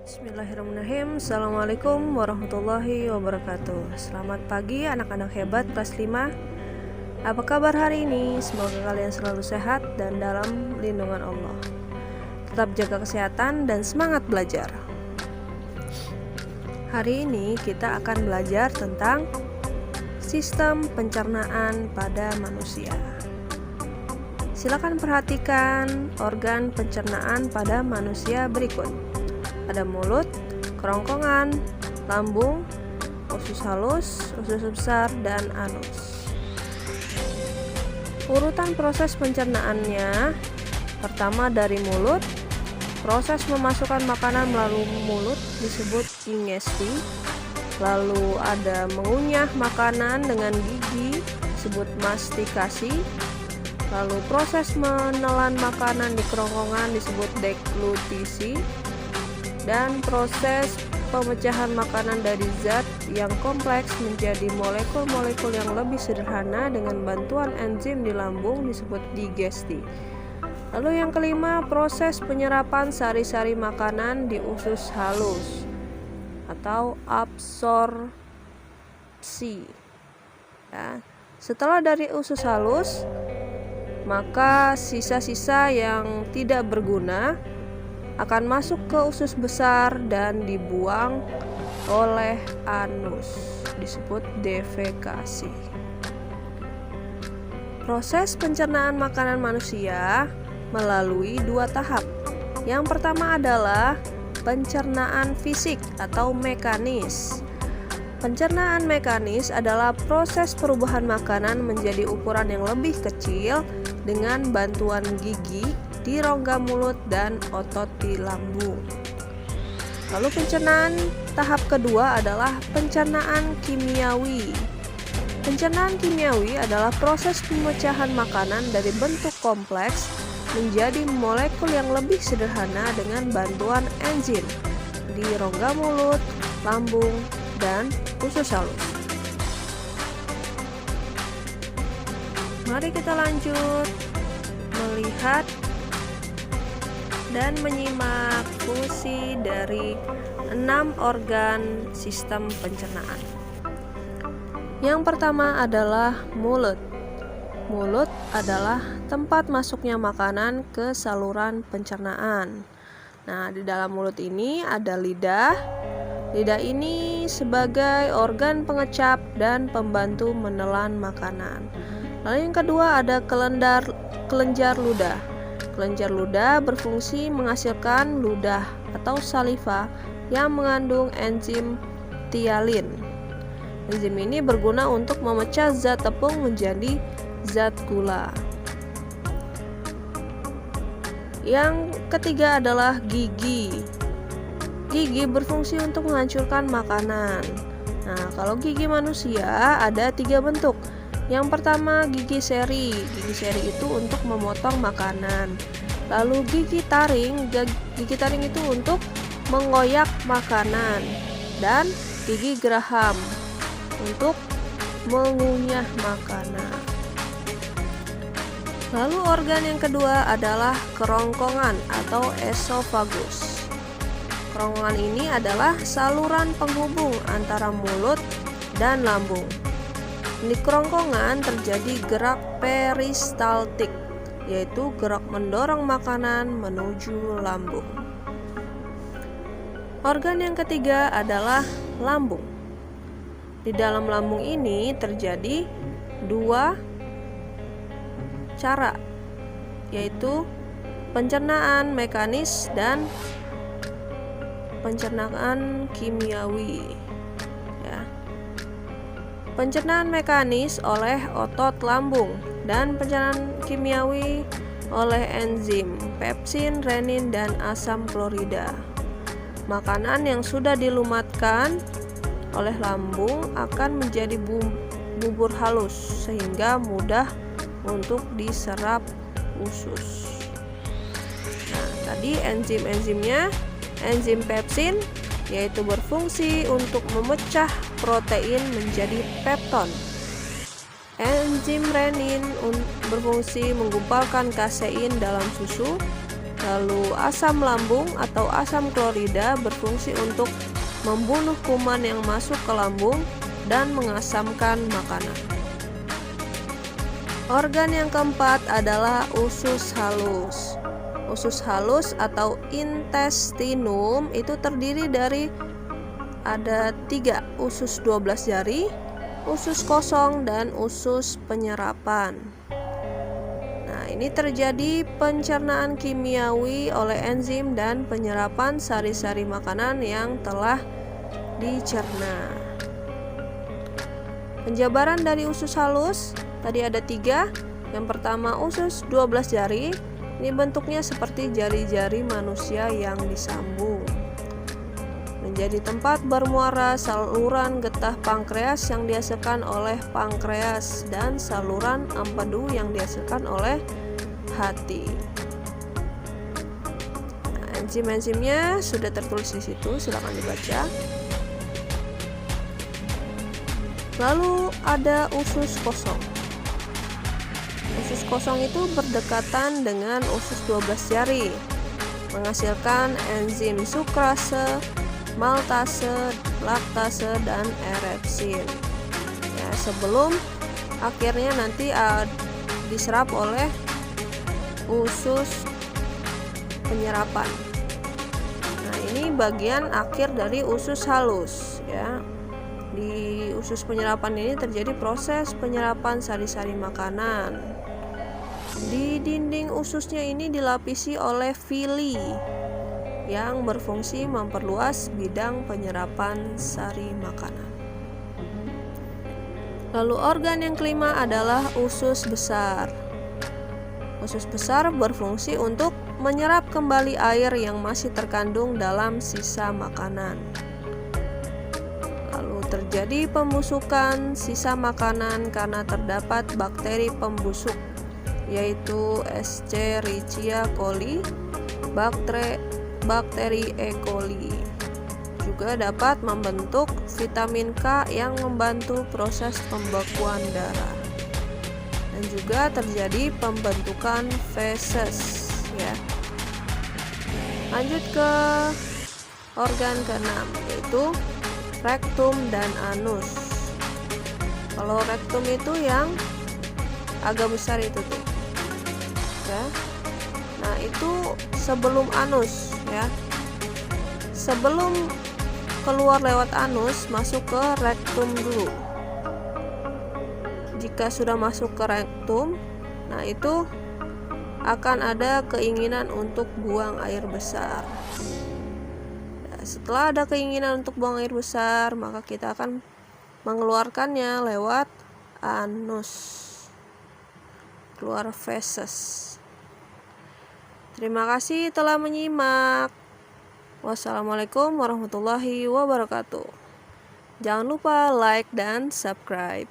Bismillahirrahmanirrahim. Assalamualaikum warahmatullahi wabarakatuh. Selamat pagi anak-anak hebat kelas 5. Apa kabar hari ini? Semoga kalian selalu sehat dan dalam lindungan Allah. Tetap jaga kesehatan dan semangat belajar. Hari ini kita akan belajar tentang sistem pencernaan pada manusia. Silakan perhatikan organ pencernaan pada manusia berikut. Ada mulut, kerongkongan, lambung, usus halus, usus besar, dan anus. Urutan proses pencernaannya, pertama dari mulut. Proses memasukkan makanan melalui mulut disebut ingesti. Lalu ada mengunyah makanan dengan gigi disebut mastikasi. Lalu proses menelan makanan di kerongkongan disebut deglutisi. Dan proses pemecahan makanan dari zat yang kompleks menjadi molekul-molekul yang lebih sederhana dengan bantuan enzim di lambung disebut digesti. Lalu yang kelima, proses penyerapan sari-sari makanan di usus halus atau absorpsi. Ya. Setelah dari usus halus, maka sisa-sisa yang tidak berguna akan masuk ke usus besar dan dibuang oleh anus, disebut defekasi. Proses pencernaan makanan manusia melalui dua tahap. Yang pertama adalah pencernaan fisik atau mekanis. Pencernaan mekanis adalah proses perubahan makanan menjadi ukuran yang lebih kecil dengan bantuan gigi di rongga mulut dan otot di lambung. Lalu pencernaan tahap kedua adalah pencernaan kimiawi. Pencernaan kimiawi adalah proses pemecahan makanan dari bentuk kompleks menjadi molekul yang lebih sederhana dengan bantuan enzim di rongga mulut, lambung, dan usus halus. Mari kita lanjut melihat dan menyimak fungsi dari 6 organ sistem pencernaan. Yang pertama adalah mulut. Mulut adalah tempat masuknya makanan ke saluran pencernaan. Nah, di dalam mulut ini ada lidah. Lidah ini sebagai organ pengecap dan pembantu menelan makanan. Lalu yang kedua ada kelenjar ludah. Kelenjar ludah berfungsi menghasilkan ludah atau saliva yang mengandung enzim tialin. Enzim ini berguna untuk memecah zat tepung menjadi zat gula. Yang ketiga adalah gigi. Gigi berfungsi untuk menghancurkan makanan. Nah, kalau gigi manusia ada 3 bentuk. Yang pertama gigi seri. Gigi seri itu untuk memotong makanan. Lalu gigi taring. Gigi taring itu untuk mengoyak makanan. Dan gigi geraham untuk mengunyah makanan. Lalu organ yang kedua adalah kerongkongan atau esofagus. Kerongkongan ini adalah saluran penghubung antara mulut dan lambung. Di kerongkongan terjadi gerak peristaltik, yaitu gerak mendorong makanan menuju lambung. Organ yang ketiga adalah lambung. Di dalam lambung ini terjadi 2 cara, yaitu pencernaan mekanis dan pencernaan kimiawi. Pencernaan mekanis oleh otot lambung dan pencernaan kimiawi oleh enzim pepsin, renin, dan asam klorida. Makanan yang sudah dilumatkan oleh lambung akan menjadi bubur halus sehingga mudah untuk diserap usus. Nah, tadi enzim-enzimnya, enzim pepsin yaitu berfungsi untuk memecah protein menjadi pepton. Enzim renin berfungsi menggumpalkan kasein dalam susu. Lalu asam lambung atau asam klorida berfungsi untuk membunuh kuman yang masuk ke lambung dan mengasamkan makanan. Organ yang keempat adalah usus halus. Usus halus atau intestinum itu terdiri dari ada 3 usus 12 jari, usus kosong, dan usus penyerapan. Nah, ini terjadi pencernaan kimiawi oleh enzim dan penyerapan sari-sari makanan yang telah dicerna. Penjabaran dari usus halus tadi ada 3. Yang pertama usus 12 jari. Ini bentuknya seperti jari-jari manusia yang disambung. Menjadi tempat bermuara saluran getah pankreas yang dihasilkan oleh pankreas dan saluran empedu yang dihasilkan oleh hati. Nah, enzim-enzimnya sudah tertulis di situ, silakan dibaca. Lalu ada usus kosong. Usus kosong itu berdekatan dengan usus 12 jari, menghasilkan enzim sukrase, maltase, laktase, dan erepsin. Ya, sebelum akhirnya nanti diserap oleh usus penyerapan. Nah, ini bagian akhir dari usus halus, ya. Di usus penyerapan ini terjadi proses penyerapan sari-sari makanan. Di dinding ususnya ini dilapisi oleh villi yang berfungsi memperluas bidang penyerapan sari makanan. Lalu organ yang kelima adalah usus besar. Usus besar berfungsi untuk menyerap kembali air yang masih terkandung dalam sisa makanan. Lalu terjadi pembusukan sisa makanan karena terdapat bakteri pembusuk, yaitu Escherichia coli, bakteri E. coli. Juga dapat membentuk vitamin K yang membantu proses pembekuan darah. Dan juga terjadi pembentukan feses, ya. Lanjut ke organ keenam, yaitu rektum dan anus. Kalau rektum itu yang agak besar itu tuh, ya. Nah, itu sebelum anus, ya. Sebelum keluar lewat anus, masuk ke rektum dulu. Jika sudah masuk ke rektum, nah itu akan ada keinginan untuk buang air besar. Nah, setelah ada keinginan untuk buang air besar, maka kita akan mengeluarkannya lewat anus, keluar feses. Terima kasih telah menyimak. Wassalamualaikum warahmatullahi wabarakatuh. Jangan lupa like dan subscribe.